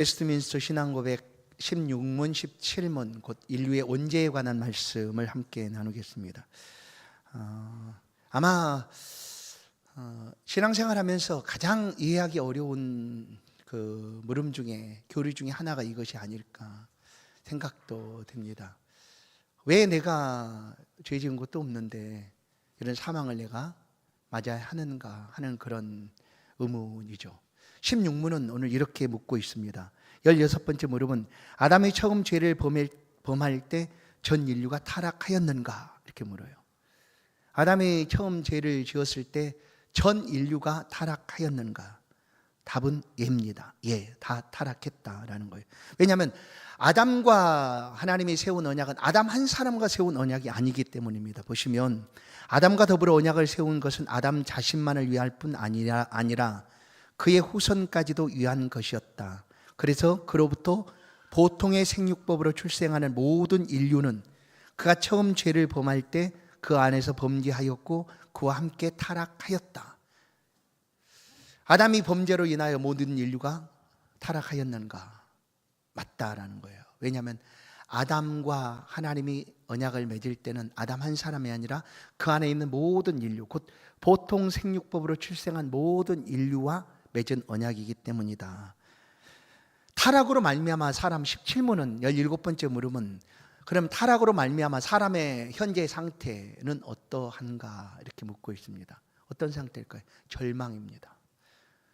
웨스트민스터 신앙고백 16문 17문 곧 인류의 원죄에 관한 말씀을 함께 나누겠습니다. 아마 신앙생활하면서 가장 이해하기 어려운 그 물음 중에 교리 중에 하나가 이것이 아닐까 생각도 됩니다. 왜 내가 죄 지은 것도 없는데 이런 사망을 내가 맞아야 하는가 하는 그런 의문이죠. 16문은 오늘 이렇게 묻고 있습니다. 16번째 물음은 아담이 처음 죄를 범할 때 전 인류가 타락하였는가 이렇게 물어요. 아담이 처음 죄를 지었을 때 전 인류가 타락하였는가? 답은 예입니다. 예, 다 타락했다라는 거예요. 왜냐하면 아담과 하나님이 세운 언약은 아담 한 사람과 세운 언약이 아니기 때문입니다. 보시면 아담과 더불어 언약을 세운 것은 아담 자신만을 위할 뿐 아니라 그의 후손까지도 위한 것이었다. 그래서 그로부터 보통의 생육법으로 출생하는 모든 인류는 그가 처음 죄를 범할 때 그 안에서 범죄하였고 그와 함께 타락하였다. 아담이 범죄로 인하여 모든 인류가 타락하였는가? 맞다라는 거예요. 왜냐하면 아담과 하나님이 언약을 맺을 때는 아담 한 사람이 아니라 그 안에 있는 모든 인류, 곧 보통 생육법으로 출생한 모든 인류와 맺은 언약이기 때문이다. 타락으로 말미암아 사람 17문은 17번째 물음은 그럼 타락으로 말미암아 사람의 현재 상태는 어떠한가 이렇게 묻고 있습니다. 어떤 상태일까요? 절망입니다.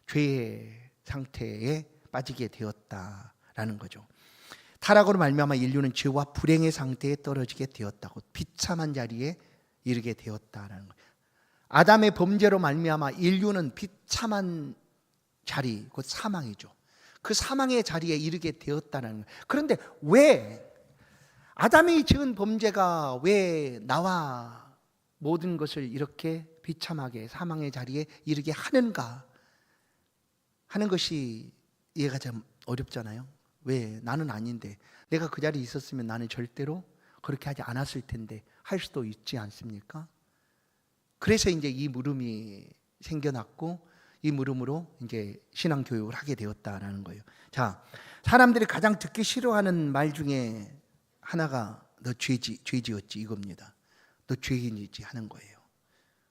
죄의 상태에 빠지게 되었다라는 거죠. 타락으로 말미암아 인류는 죄와 불행의 상태에 떨어지게 되었다고 비참한 자리에 이르게 되었다라는 거예요. 아담의 범죄로 말미암아 인류는 비참한 자리, 곧 사망이죠. 그 사망의 자리에 이르게 되었다는 거예요. 그런데 왜 아담이 지은 범죄가 왜 나와 모든 것을 이렇게 비참하게 사망의 자리에 이르게 하는가 하는 것이 이해가 좀 어렵잖아요. 왜? 나는 아닌데 내가 그 자리에 있었으면 나는 절대로 그렇게 하지 않았을 텐데 할 수도 있지 않습니까? 그래서 이제 이 물음이 생겨났고 이 물음으로 이제 신앙 교육을 하게 되었다라는 거예요. 자, 사람들이 가장 듣기 싫어하는 말 중에 하나가 너 죄 지었지 이겁니다. 너 죄인이지 하는 거예요.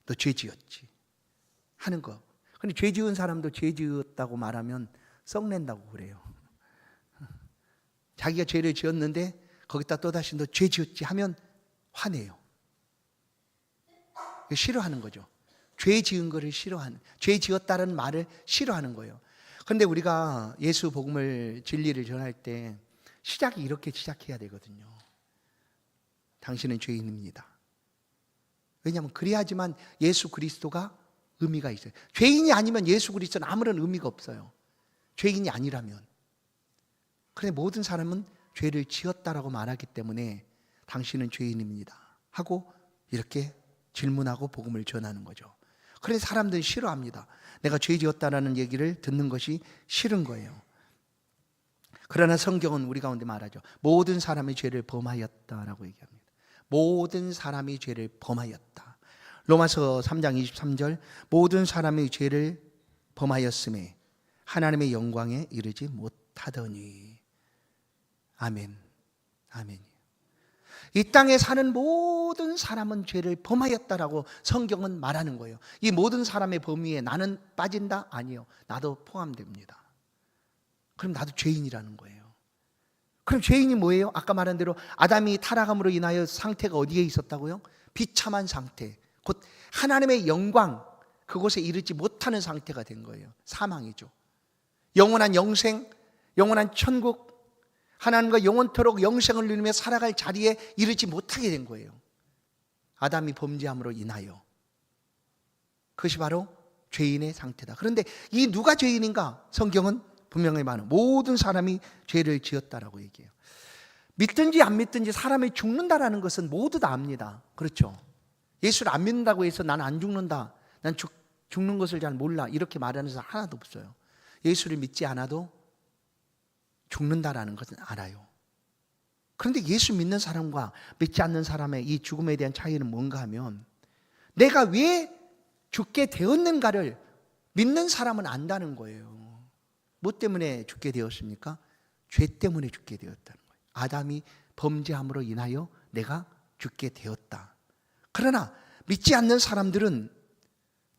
너 죄 지었지 하는 거. 근데 죄 지은 사람도 죄 지었다고 말하면 썩낸다고 그래요. 자기가 죄를 지었는데 거기다 또다시 너 죄 지었지 하면 화내요. 싫어하는 거죠. 죄 지은 거를 싫어하는, 죄 지었다는 말을 싫어하는 거예요. 그런데 우리가 예수 복음을 진리를 전할 때 시작이 이렇게 시작해야 되거든요. 당신은 죄인입니다. 왜냐하면 그래야지만 예수 그리스도가 의미가 있어요. 죄인이 아니면 예수 그리스도는 아무런 의미가 없어요. 죄인이 아니라면. 그런데 모든 사람은 죄를 지었다라고 말하기 때문에 당신은 죄인입니다 하고 이렇게 질문하고 복음을 전하는 거죠. 그래서 사람들이 싫어합니다. 내가 죄 지었다라는 얘기를 듣는 것이 싫은 거예요. 그러나 성경은 우리 가운데 말하죠. 모든 사람이 죄를 범하였다라고 얘기합니다. 모든 사람이 죄를 범하였다. 로마서 3장 23절 모든 사람이 죄를 범하였음에 하나님의 영광에 이르지 못하더니. 아멘. 아멘. 이 땅에 사는 모든 사람은 죄를 범하였다라고 성경은 말하는 거예요. 이 모든 사람의 범위에 나는 빠진다? 아니요. 나도 포함됩니다. 그럼 나도 죄인이라는 거예요. 그럼 죄인이 뭐예요? 아까 말한 대로 아담이 타락함으로 인하여 상태가 어디에 있었다고요? 비참한 상태, 곧 하나님의 영광, 그곳에 이르지 못하는 상태가 된 거예요. 사망이죠. 영원한 영생, 영원한 천국, 하나님과 영원토록 영생을 누리며 살아갈 자리에 이르지 못하게 된 거예요. 아담이 범죄함으로 인하여. 그것이 바로 죄인의 상태다. 그런데 이 누가 죄인인가? 성경은 분명히 말하는 모든 사람이 죄를 지었다라고 얘기해요. 믿든지 안 믿든지 사람이 죽는다라는 것은 모두 다 압니다. 그렇죠? 예수를 안 믿는다고 해서 나는 안 죽는다, 난 죽는 것을 잘 몰라 이렇게 말하는 사람 하나도 없어요. 예수를 믿지 않아도 죽는다라는 것은 알아요. 그런데 예수 믿는 사람과 믿지 않는 사람의 이 죽음에 대한 차이는 뭔가 하면 내가 왜 죽게 되었는가를 믿는 사람은 안다는 거예요. 뭐 때문에 죽게 되었습니까? 죄 때문에 죽게 되었다는 거예요. 아담이 범죄함으로 인하여 내가 죽게 되었다. 그러나 믿지 않는 사람들은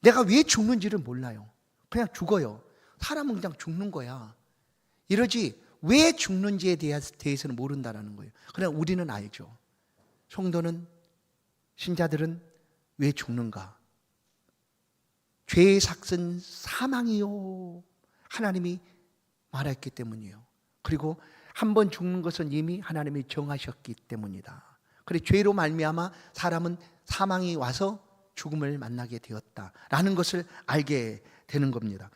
내가 왜 죽는지를 몰라요. 그냥 죽어요. 사람은 그냥 죽는 거야. 이러지 왜 죽는지에 대해서는 모른다는 거예요. 그러나 우리는 알죠. 성도는, 신자들은 왜 죽는가? 죄의 삭은 사망이요, 하나님이 말했기 때문이에요. 그리고 한 번 죽는 것은 이미 하나님이 정하셨기 때문이다. 그래, 죄로 말미암아 사람은 사망이 와서 죽음을 만나게 되었다라는 것을 알게 되는 겁니다.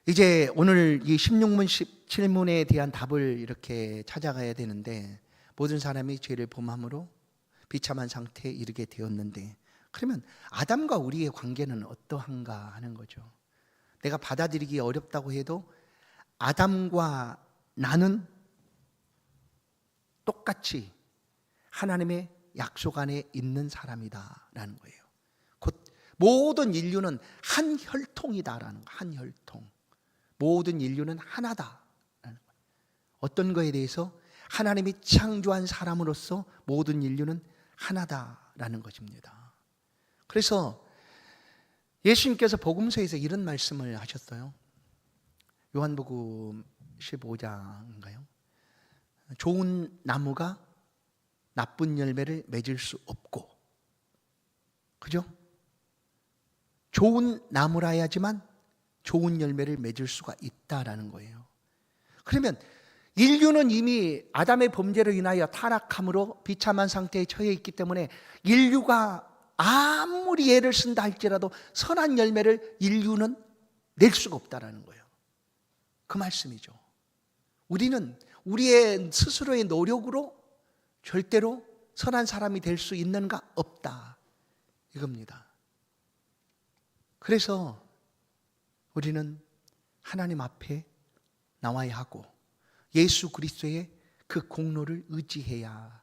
이제 오늘 이 16문 17문에 대한 답을 이렇게 찾아가야 되는데, 모든 사람이 죄를 범함으로 비참한 상태에 이르게 되었는데, 그러면 아담과 우리의 관계는 어떠한가 하는 거죠. 내가 받아들이기 어렵다고 해도 아담과 나는 똑같이 하나님의 약속 안에 있는 사람이다라는 거예요. 곧 모든 인류는 한 혈통이다라는 거, 한 혈통. 모든 인류는 하나다라는 거예요. 어떤 거에 대해서 하나님이 창조한 사람으로서 모든 인류는 하나다라는 것입니다. 그래서 예수님께서 복음서에서 이런 말씀을 하셨어요. 요한복음 15장인가요? 좋은 나무가 나쁜 열매를 맺을 수 없고, 그죠? 좋은 나무라야지만 좋은 열매를 맺을 수가 있다라는 거예요. 그러면 인류는 이미 아담의 범죄로 인하여 타락함으로 비참한 상태에 처해 있기 때문에 인류가 아무리 애를 쓴다 할지라도 선한 열매를 인류는 낼 수가 없다라는 거예요. 그 말씀이죠. 우리는 우리의 스스로의 노력으로 절대로 선한 사람이 될 수 있는가? 없다, 이겁니다. 그래서 우리는 하나님 앞에 나와야 하고 예수 그리스도의 그 공로를 의지해야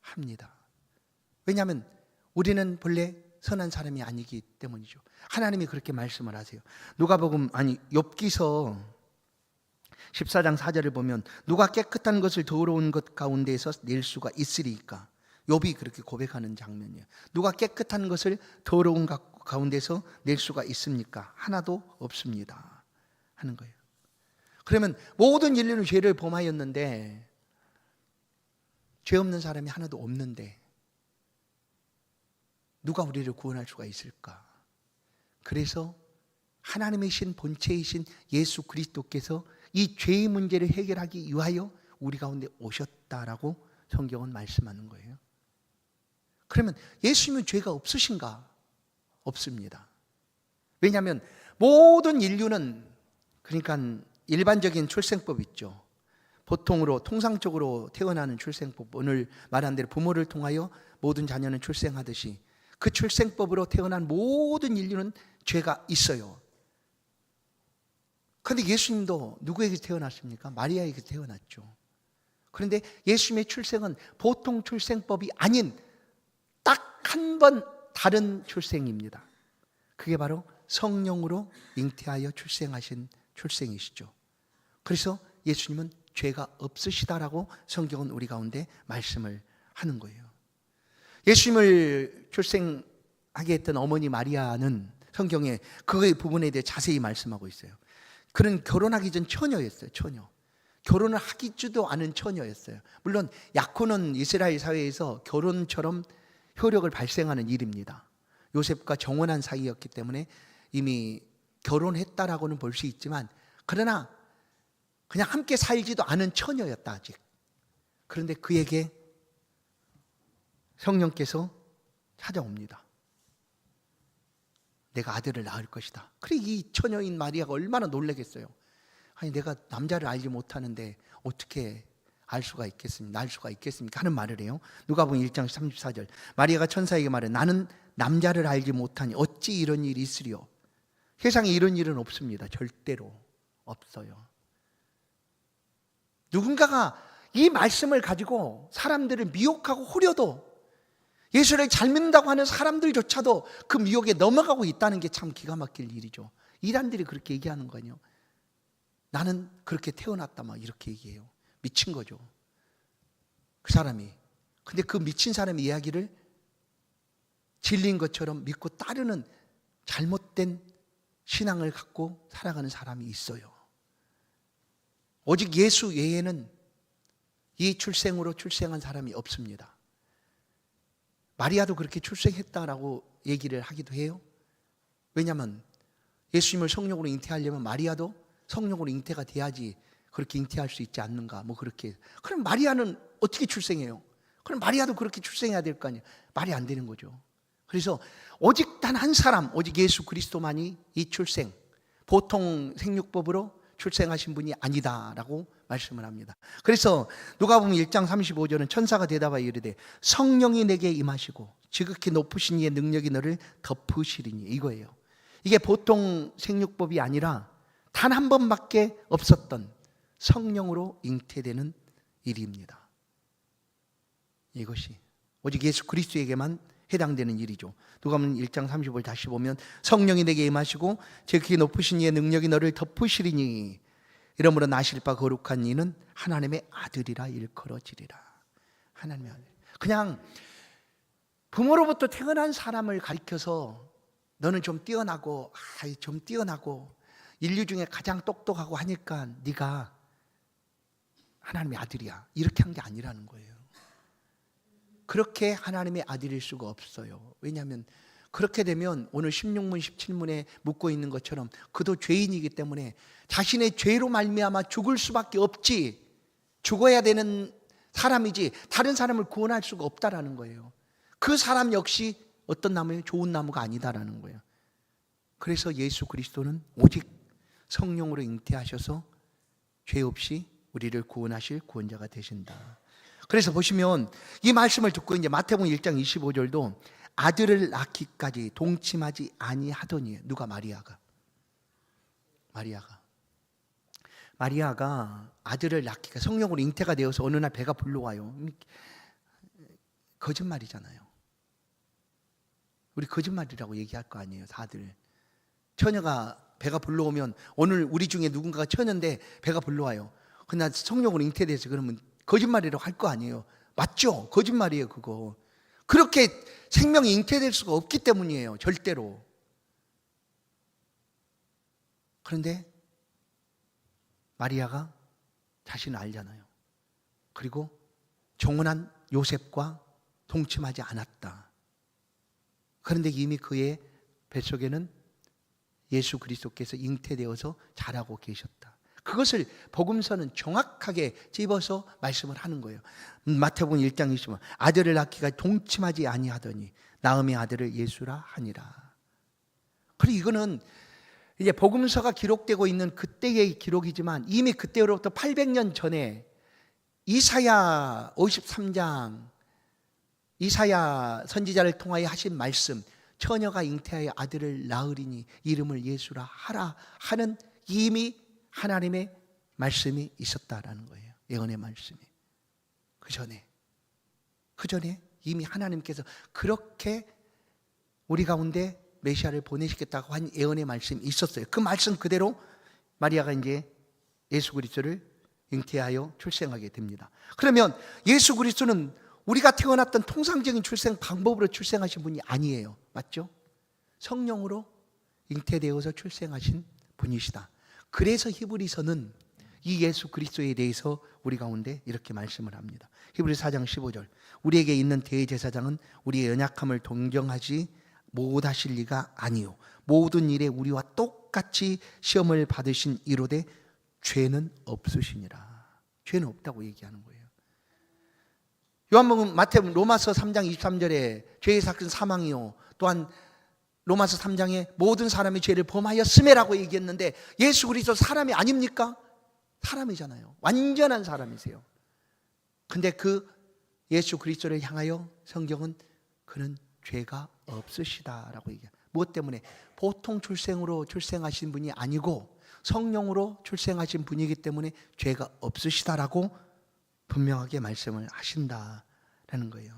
합니다. 왜냐하면 우리는 본래 선한 사람이 아니기 때문이죠. 하나님이 그렇게 말씀을 하세요. 욥기서 14장 4절을 보면 누가 깨끗한 것을 더러운 것 가운데에서 낼 수가 있으리까? 욥이 그렇게 고백하는 장면이에요. 누가 깨끗한 것을 더러운 것 가운데서 낼 수가 있습니까? 하나도 없습니다 하는 거예요. 그러면 모든 인류는 죄를 범하였는데 죄 없는 사람이 하나도 없는데 누가 우리를 구원할 수가 있을까? 그래서 하나님의 신 본체이신 예수 그리스도께서 이 죄의 문제를 해결하기 위하여 우리 가운데 오셨다라고 성경은 말씀하는 거예요. 그러면 예수님은 죄가 없으신가? 없습니다. 왜냐하면 모든 인류는, 그러니까 일반적인 출생법 있죠. 보통으로 통상적으로 태어나는 출생법, 오늘 말한 대로 부모를 통하여 모든 자녀는 출생하듯이 그 출생법으로 태어난 모든 인류는 죄가 있어요. 그런데 예수님도 누구에게 태어났습니까? 마리아에게 태어났죠. 그런데 예수님의 출생은 보통 출생법이 아닌 딱 한 번 다른 출생입니다. 그게 바로 성령으로 잉태하여 출생하신 출생이시죠. 그래서 예수님은 죄가 없으시다라고 성경은 우리 가운데 말씀을 하는 거예요. 예수님을 출생하게 했던 어머니 마리아는 성경에 그 부분에 대해 자세히 말씀하고 있어요. 그는 결혼하기 전 처녀였어요. 처녀. 결혼을 하기지도 않은 처녀였어요. 물론 약혼은 이스라엘 사회에서 결혼처럼 효력을 발생하는 일입니다. 요셉과 정혼한 사이였기 때문에 이미 결혼했다라고는 볼 수 있지만, 그러나 그냥 함께 살지도 않은 처녀였다 아직. 그런데 그에게 성령께서 찾아옵니다. 내가 아들을 낳을 것이다. 그래, 이 처녀인 마리아가 얼마나 놀라겠어요. 아니, 내가 남자를 알지 못하는데 어떻게 알 수가 있겠습니까? 낳을 수가 있겠습니까? 하는 말을 해요. 누가복음 1장 34절. 마리아가 천사에게 말해, 나는 남자를 알지 못하니 어찌 이런 일이 있으리요? 세상에 이런 일은 없습니다. 절대로 없어요. 누군가가 이 말씀을 가지고 사람들을 미혹하고 후려도 예수를 잘 믿는다고 하는 사람들조차도 그 미혹에 넘어가고 있다는 게 참 기가 막힐 일이죠. 이단들이 그렇게 얘기하는 거예요. 나는 그렇게 태어났다 막 이렇게 얘기해요. 미친 거죠, 그 사람이. 근데 그 미친 사람의 이야기를 진리인 것처럼 믿고 따르는 잘못된 신앙을 갖고 살아가는 사람이 있어요. 오직 예수 외에는 이 출생으로 출생한 사람이 없습니다. 마리아도 그렇게 출생했다라고 얘기를 하기도 해요. 왜냐하면 예수님을 성령으로 잉태하려면 마리아도 성령으로 잉태가 돼야지 그렇게 잉태할 수 있지 않는가, 뭐 그렇게. 그럼 마리아는 어떻게 출생해요? 그럼 마리아도 그렇게 출생해야 될 거 아니에요. 말이 안 되는 거죠. 그래서 오직 단 한 사람, 오직 예수 그리스도만이 이 출생, 보통 생육법으로 출생하신 분이 아니다라고 말씀을 합니다. 그래서 누가복음 1장 35절은 천사가 대답하여 이르되 성령이 내게 임하시고 지극히 높으신 이의 능력이 너를 덮으시리니, 이거예요. 이게 보통 생육법이 아니라 단 한 번밖에 없었던 성령으로 잉태되는 일입니다. 이것이 오직 예수 그리스도에게만 해당되는 일이죠. 누가복음 1장 35절 다시 보면 성령이 내게 임하시고 지극히 높으신 이의 능력이 너를 덮으시리니 이러므로 나실 바 거룩한 이는 하나님의 아들이라 일컬어지리라. 하나님의 아들. 그냥 부모로부터 태어난 사람을 가리켜서 너는 좀 뛰어나고 인류 중에 가장 똑똑하고 하니까 네가 하나님의 아들이야, 이렇게 한 게 아니라는 거예요. 그렇게 하나님의 아들일 수가 없어요. 왜냐하면 그렇게 되면 오늘 16문 17문에 묻고 있는 것처럼 그도 죄인이기 때문에 자신의 죄로 말미암아 죽을 수밖에 없지, 죽어야 되는 사람이지 다른 사람을 구원할 수가 없다라는 거예요. 그 사람 역시 어떤 나무예요? 좋은 나무가 아니다라는 거예요. 그래서 예수 그리스도는 오직 성령으로 잉태하셔서 죄 없이 우리를 구원하실 구원자가 되신다. 그래서 보시면 이 말씀을 듣고 이제 마태복음 1장 25절도 아들을 낳기까지 동침하지 아니하더니, 누가? 마리아가 아들을 낳기가 성령으로 잉태가 되어서 어느 날 배가 불러와요. 거짓말이잖아요. 우리 거짓말이라고 얘기할 거 아니에요, 다들. 처녀가 배가 불러오면 오늘 우리 중에 누군가가 처녀인데 배가 불러와요. 그러나 성령으로 잉태돼서 그러면 거짓말이라고 할 거 아니에요. 맞죠? 거짓말이에요, 그거. 그렇게 생명이 잉태될 수가 없기 때문이에요, 절대로. 그런데 마리아가 자신을 알잖아요. 그리고 정혼한 요셉과 동침하지 않았다. 그런데 이미 그의 뱃속에는 예수 그리스도께서 잉태되어서 자라고 계셨다. 그것을 복음서는 정확하게 집어서 말씀을 하는 거예요. 마태복음 1장 20절 아들을 낳기가 동침하지 아니하더니 나음의 아들을 예수라 하니라. 그리고 이거는 이제 복음서가 기록되고 있는 그때의 기록이지만 이미 그때로부터 800년 전에 이사야 53장 이사야 선지자를 통하여 하신 말씀, 처녀가 잉태하여 아들을 낳으리니 이름을 예수라 하라 하는 이미 하나님의 말씀이 있었다라는 거예요. 예언의 말씀이. 그 전에 이미 하나님께서 그렇게 우리 가운데 메시아를 보내시겠다고 한 예언의 말씀이 있었어요. 그 말씀 그대로 마리아가 이제 예수 그리스도를 잉태하여 출생하게 됩니다. 그러면 예수 그리스도는 우리가 태어났던 통상적인 출생 방법으로 출생하신 분이 아니에요. 맞죠? 성령으로 잉태되어서 출생하신 분이시다. 그래서 히브리서는 이 예수 그리스도에 대해서 우리 가운데 이렇게 말씀을 합니다. 히브리서 4장 15절 우리에게 있는 대제사장은 우리의 연약함을 동정하지 못하실 리가 아니요 모든 일에 우리와 똑같이 시험을 받으신 이로되 죄는 없으시니라. 죄는 없다고 얘기하는 거예요. 요한복음 로마서 3장 23절에 죄의 삭은 사망이요 또한 로마서 3장에 모든 사람이 죄를 범하였음에라고 얘기했는데 예수 그리스도 사람이 아닙니까? 사람이잖아요. 완전한 사람이세요. 근데 그 예수 그리스도를 향하여 성경은 그는 죄가 없으시다라고 얘기해요. 무엇 때문에? 보통 출생으로 출생하신 분이 아니고 성령으로 출생하신 분이기 때문에 죄가 없으시다라고 분명하게 말씀을 하신다라는 거예요.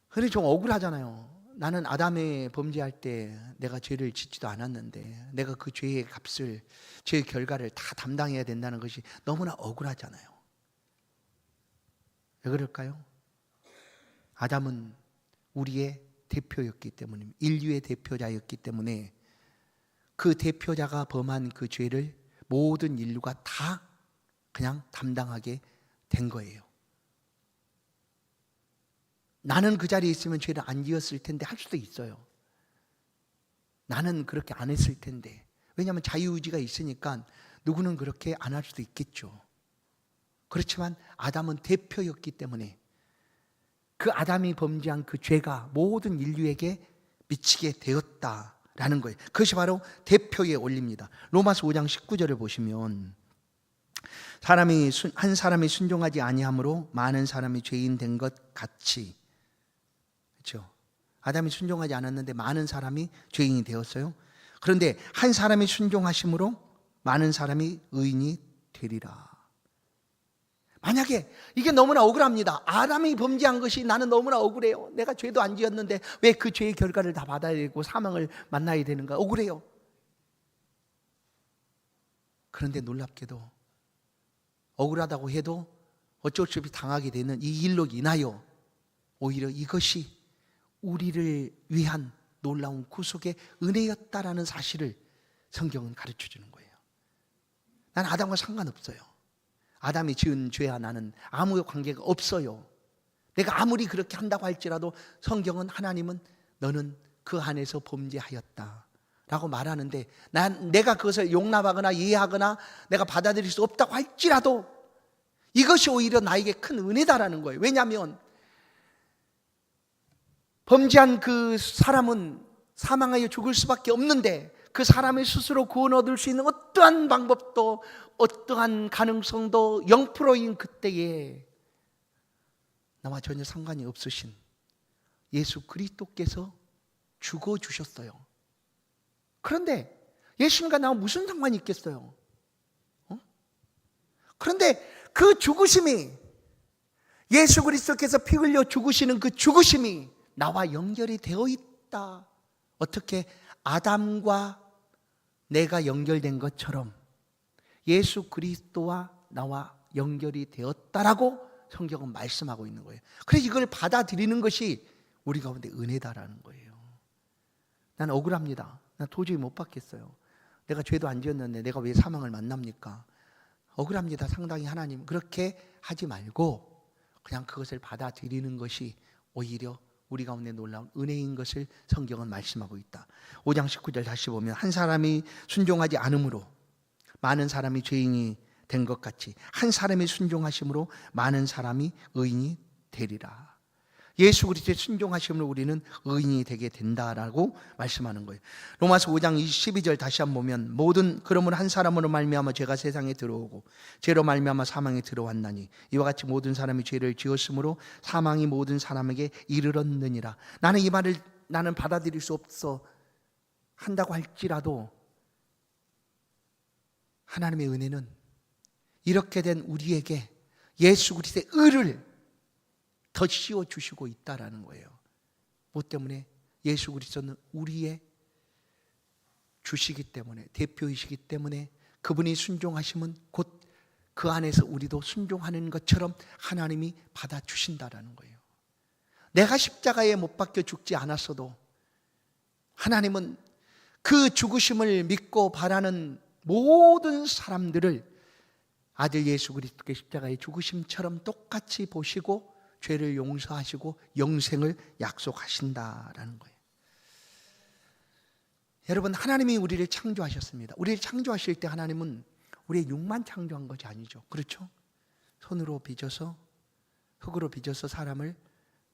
그런데 좀 억울하잖아요. 나는 아담의 범죄할 때 내가 죄를 짓지도 않았는데 내가 그 죄의 값을, 죄의 결과를 다 담당해야 된다는 것이 너무나 억울하잖아요. 왜 그럴까요? 아담은 우리의 대표였기 때문에, 인류의 대표자였기 때문에 그 대표자가 범한 그 죄를 모든 인류가 다 그냥 담당하게 된 거예요. 나는 그 자리에 있으면 죄를 안 지었을 텐데 할 수도 있어요. 나는 그렇게 안 했을 텐데. 왜냐하면 자유의지가 있으니까 누구는 그렇게 안 할 수도 있겠죠. 그렇지만 아담은 대표였기 때문에 그 아담이 범죄한 그 죄가 모든 인류에게 미치게 되었다라는 거예요. 그것이 바로 대표에 올립니다. 로마서 5장 19절을 보시면 한 사람이 순종하지 아니함으로 많은 사람이 죄인 된 것 같이, 그렇죠? 아담이 순종하지 않았는데 많은 사람이 죄인이 되었어요. 그런데 한 사람이 순종하심으로 많은 사람이 의인이 되리라. 만약에 이게 너무나 억울합니다. 아담이 범죄한 것이 나는 너무나 억울해요. 내가 죄도 안 지었는데 왜 그 죄의 결과를 다 받아야 되고 사망을 만나야 되는가? 억울해요. 그런데 놀랍게도 억울하다고 해도 어쩔 수 없이 당하게 되는 이 일로 인하여 오히려 이것이 우리를 위한 놀라운 구속의 은혜였다라는 사실을 성경은 가르쳐 주는 거예요. 난 아담과 상관없어요. 아담이 지은 죄와 나는 아무 관계가 없어요. 내가 아무리 그렇게 한다고 할지라도 성경은, 하나님은 너는 그 안에서 범죄하였다 라고 말하는데, 내가 그것을 용납하거나 이해하거나 내가 받아들일 수 없다고 할지라도 이것이 오히려 나에게 큰 은혜다라는 거예요. 왜냐하면 범죄한 그 사람은 사망하여 죽을 수밖에 없는데 그 사람이 스스로 구원 얻을 수 있는 어떠한 방법도, 어떠한 가능성도 0%인 그때에 나와 전혀 상관이 없으신 예수 그리스도께서 죽어주셨어요. 그런데 예수님과 나와 무슨 상관이 있겠어요? 그런데 그 죽으심이, 예수 그리스도께서 피 흘려 죽으시는 그 죽으심이 나와 연결이 되어 있다. 어떻게? 아담과 내가 연결된 것처럼 예수 그리스도와 나와 연결이 되었다라고 성경은 말씀하고 있는 거예요. 그래서 이걸 받아들이는 것이 우리 가운데 은혜다라는 거예요. 난 억울합니다. 난 도저히 못 받겠어요. 내가 죄도 안 지었는데 내가 왜 사망을 만납니까? 억울합니다. 상당히. 하나님, 그렇게 하지 말고 그냥 그것을 받아들이는 것이 오히려 우리 가운데 놀라운 은혜인 것을 성경은 말씀하고 있다. 5장 19절 다시 보면 한 사람이 순종하지 않음으로 많은 사람이 죄인이 된 것 같이 한 사람이 순종하심으로 많은 사람이 의인이 되리라. 예수 그리스도의 순종하심으로 우리는 의인이 되게 된다라고 말씀하는 거예요. 로마서 5장 12절 다시 한번 보면 그러므로 한 사람으로 말미암아 죄가 세상에 들어오고 죄로 말미암아 사망에 들어왔나니 이와 같이 모든 사람이 죄를 지었으므로 사망이 모든 사람에게 이르렀느니라. 나는 이 말을 받아들일 수 없어 한다고 할지라도 하나님의 은혜는 이렇게 된 우리에게 예수 그리스도의 의를 더 씌워주시고 있다라는 거예요. 뭐 때문에? 예수 그리스도는 우리의 주시기 때문에, 대표이시기 때문에 그분이 순종하시면 곧 그 안에서 우리도 순종하는 것처럼 하나님이 받아주신다라는 거예요. 내가 십자가에 못 박혀 죽지 않았어도 하나님은 그 죽으심을 믿고 바라는 모든 사람들을 아들 예수 그리스도의 십자가의 죽으심처럼 똑같이 보시고 죄를 용서하시고 영생을 약속하신다라는 거예요. 여러분, 하나님이 우리를 창조하셨습니다. 우리를 창조하실 때 하나님은 우리의 육만 창조한 것이 아니죠. 그렇죠? 손으로 빚어서, 흙으로 빚어서 사람을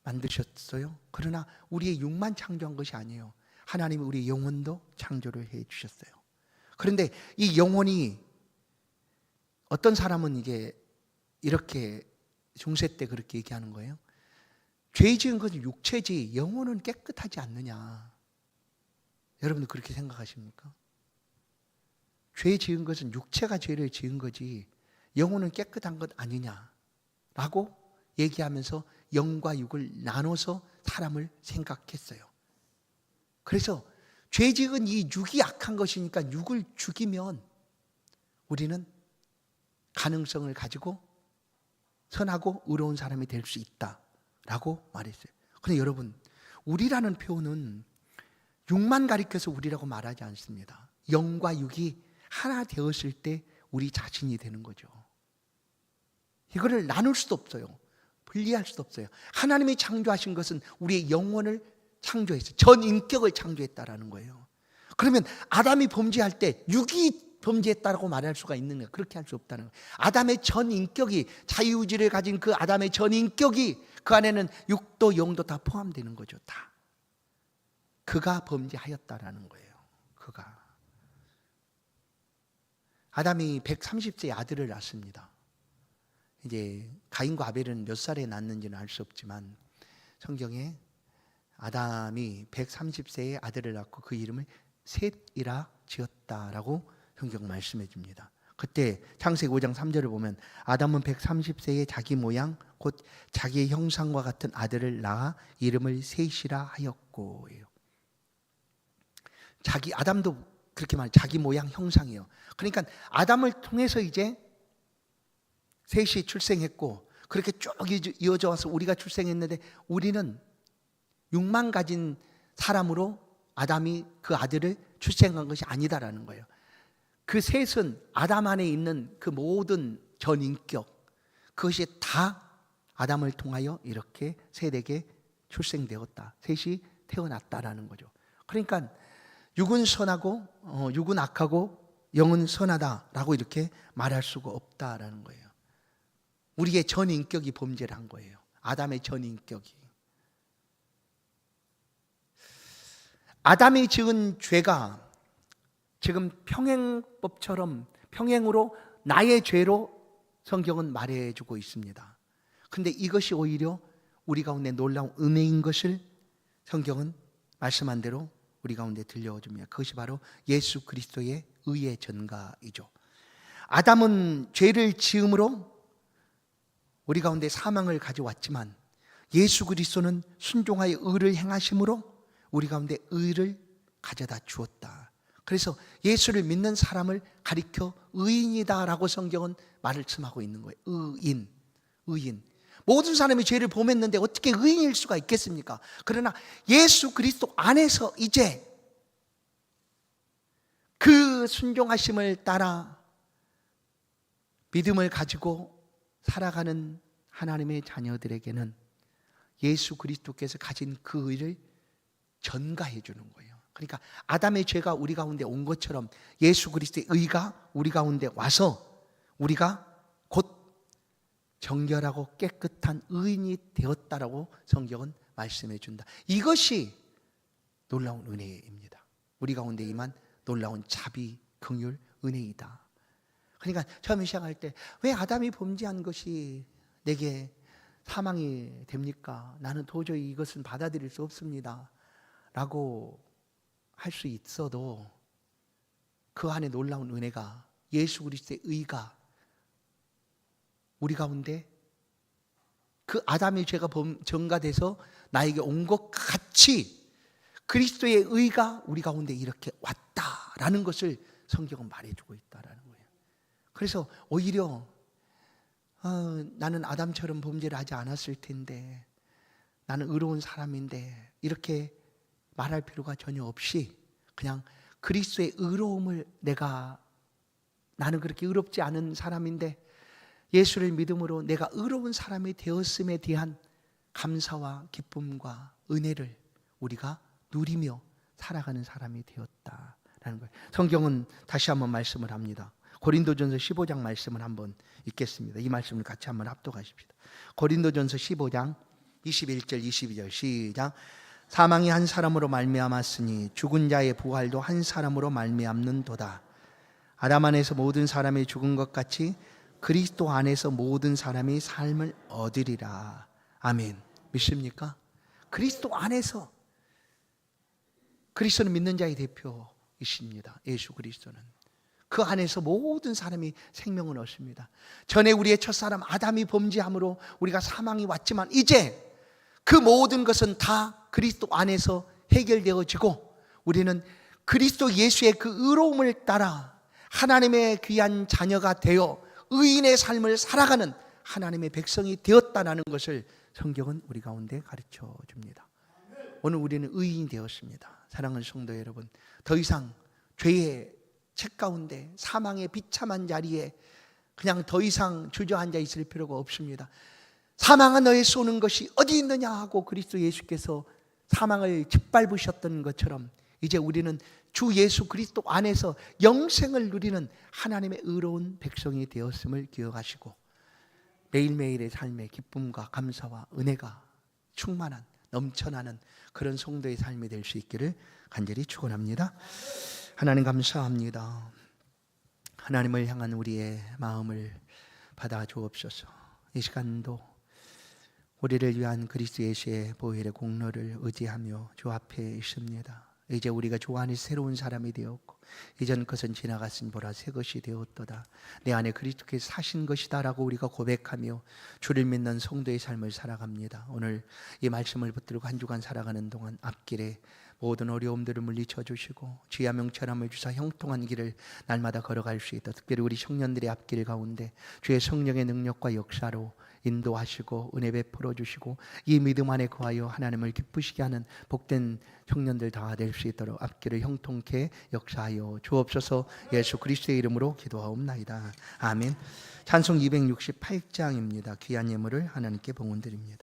만드셨어요. 그러나 우리의 육만 창조한 것이 아니에요. 하나님이 우리 영혼도 창조를 해 주셨어요. 그런데 이 영혼이, 어떤 사람은 이게 이렇게 중세 때 그렇게 얘기하는 거예요. 죄 지은 것은 육체지 영혼은 깨끗하지 않느냐. 여러분들 그렇게 생각하십니까? 죄 지은 것은 육체가 죄를 지은 거지 영혼은 깨끗한 것 아니냐라고 얘기하면서 영과 육을 나눠서 사람을 생각했어요. 그래서 죄직은 이 육이 악한 것이니까 육을 죽이면 우리는 가능성을 가지고 선하고 의로운 사람이 될 수 있다라고 말했어요. 그런데 여러분, 우리라는 표현은 육만 가리켜서 우리라고 말하지 않습니다. 영과 육이 하나 되었을 때 우리 자신이 되는 거죠. 이거를 나눌 수도 없어요. 분리할 수도 없어요. 하나님이 창조하신 것은 우리의 영혼을 창조했어요. 전 인격을 창조했다라는 거예요. 그러면 아담이 범죄할 때 육이 범죄했다라고 말할 수가 있는 거예요. 그렇게 할 수 없다는 거예요. 아담의 전 인격이, 자유의지를 가진 그 아담의 전 인격이, 그 안에는 육도 영도 다 포함되는 거죠. 다. 그가 범죄하였다라는 거예요. 그가. 아담이 130세의 아들을 낳습니다. 이제 가인과 아벨은 몇 살에 낳았는지는 알 수 없지만 성경에 아담이 130세의 아들을 낳고 그 이름을 셋이라 지었다라고 성경 말씀해 줍니다. 그때 창세기 5장 3절을 보면 아담은 130세의 자기 모양 곧 자기의 형상과 같은 아들을 낳아 이름을 셋이라 하였고, 자기 아담도 그렇게 말해요. 자기 모양 형상이에요. 그러니까 아담을 통해서 이제 셋이 출생했고, 그렇게 쭉 이어져 와서 우리가 출생했는데, 우리는 육만 가진 사람으로 아담이 그 아들을 출생한 것이 아니다라는 거예요. 그 셋은 아담 안에 있는 그 모든 전인격, 그것이 다 아담을 통하여 이렇게 셋에게 출생되었다. 셋이 태어났다라는 거죠. 그러니까 육은 선하고 육은 악하고 영은 선하다라고 이렇게 말할 수가 없다라는 거예요. 우리의 전인격이 범죄를 한 거예요. 아담의 전인격이. 아담이 지은 죄가 지금 평행법처럼 평행으로 나의 죄로 성경은 말해주고 있습니다. 근데 이것이 오히려 우리 가운데 놀라운 은혜인 것을 성경은 말씀한 대로 우리 가운데 들려줍니다. 그것이 바로 예수 그리스도의 의의 전가이죠. 아담은 죄를 지음으로 우리 가운데 사망을 가져왔지만 예수 그리스도는 순종하여 의를 행하심으로 우리 가운데 의를 가져다 주었다. 그래서 예수를 믿는 사람을 가리켜 의인이다라고 성경은 말씀하고 있는 거예요. 의인. 모든 사람이 죄를 범했는데 어떻게 의인일 수가 있겠습니까? 그러나 예수 그리스도 안에서 이제 그 순종하심을 따라 믿음을 가지고 살아가는 하나님의 자녀들에게는 예수 그리스도께서 가진 그 의를 전가해 주는 거예요. 그러니까 아담의 죄가 우리 가운데 온 것처럼 예수 그리스도의 의가 우리 가운데 와서 우리가 곧 정결하고 깨끗한 의인이 되었다라고 성경은 말씀해 준다. 이것이 놀라운 은혜입니다. 우리 가운데 임한 놀라운 자비, 긍휼, 은혜이다. 그러니까 처음에 시작할 때 왜 아담이 범죄한 것이 내게 사망이 됩니까? 나는 도저히 이것은 받아들일 수 없습니다 라고 할 수 있어도 그 안에 놀라운 은혜가 예수 그리스도의 의가 우리 가운데 그 아담의 죄가 전가돼서 나에게 온 것 같이 그리스도의 의가 우리 가운데 이렇게 왔다라는 것을 성경은 말해주고 있다라는 거예요. 그래서 오히려 나는 아담처럼 범죄를 하지 않았을 텐데, 나는 의로운 사람인데 이렇게 말할 필요가 전혀 없이 그냥 그리스도의 의로움을 나는 그렇게 의롭지 않은 사람인데 예수를 믿음으로 내가 의로운 사람이 되었음에 대한 감사와 기쁨과 은혜를 우리가 누리며 살아가는 사람이 되었다라는 거예요. 성경은 다시 한번 말씀을 합니다. 고린도전서 15장 말씀을 한번 읽겠습니다. 이 말씀을 같이 한번 합독하십시다. 고린도전서 15장 21절 22절 시작. 사망이 한 사람으로 말미암았으니 죽은 자의 부활도 한 사람으로 말미암는도다. 아담 안에서 모든 사람이 죽은 것 같이 그리스도 안에서 모든 사람이 삶을 얻으리라. 아멘. 믿습니까? 그리스도 안에서, 그리스도는 믿는 자의 대표이십니다. 예수 그리스도는 그 안에서 모든 사람이 생명을 얻습니다. 전에 우리의 첫사람 아담이 범죄함으로 우리가 사망이 왔지만 이제 그 모든 것은 다 그리스도 안에서 해결되어지고 우리는 그리스도 예수의 그 의로움을 따라 하나님의 귀한 자녀가 되어 의인의 삶을 살아가는 하나님의 백성이 되었다는 것을 성경은 우리 가운데 가르쳐 줍니다. 오늘 우리는 의인이 되었습니다. 사랑하는 성도 여러분, 더 이상 죄의 책 가운데 사망의 비참한 자리에 그냥 더 이상 주저앉아 있을 필요가 없습니다. 사망아 너의 쏘는 것이 어디 있느냐 하고 그리스도 예수께서 사망을 짓밟으셨던 것처럼 이제 우리는 주 예수 그리스도 안에서 영생을 누리는 하나님의 의로운 백성이 되었음을 기억하시고 매일매일의 삶의 기쁨과 감사와 은혜가 충만한 넘쳐나는 그런 성도의 삶이 될 수 있기를 간절히 축원합니다. 하나님 감사합니다. 하나님을 향한 우리의 마음을 받아 주옵소서. 이 시간도 우리를 위한 그리스도 예수의 보혈의 공로를 의지하며 주 앞에 있습니다. 이제 우리가 주 안에 새로운 사람이 되었고 이전 것은 지나갔으니 보라 새 것이 되었도다. 내 안에 그리스도께서 사신 것이다 라고 우리가 고백하며 주를 믿는 성도의 삶을 살아갑니다. 오늘 이 말씀을 붙들고 한 주간 살아가는 동안 앞길에 모든 어려움들을 물리쳐 주시고 주의 명철함을 주사 형통한 길을 날마다 걸어갈 수 있다. 특별히 우리 청년들의 앞길 가운데 주의 성령의 능력과 역사로 인도하시고 은혜 베풀어 주시고 이 믿음 안에 거하여 하나님을 기쁘시게 하는 복된 청년들 다 될 수 있도록 앞길을 형통케 역사하여 주옵소서. 예수 그리스도의 이름으로 기도하옵나이다. 아멘. 찬송 268장입니다. 귀한 예물을 하나님께 봉헌드립니다.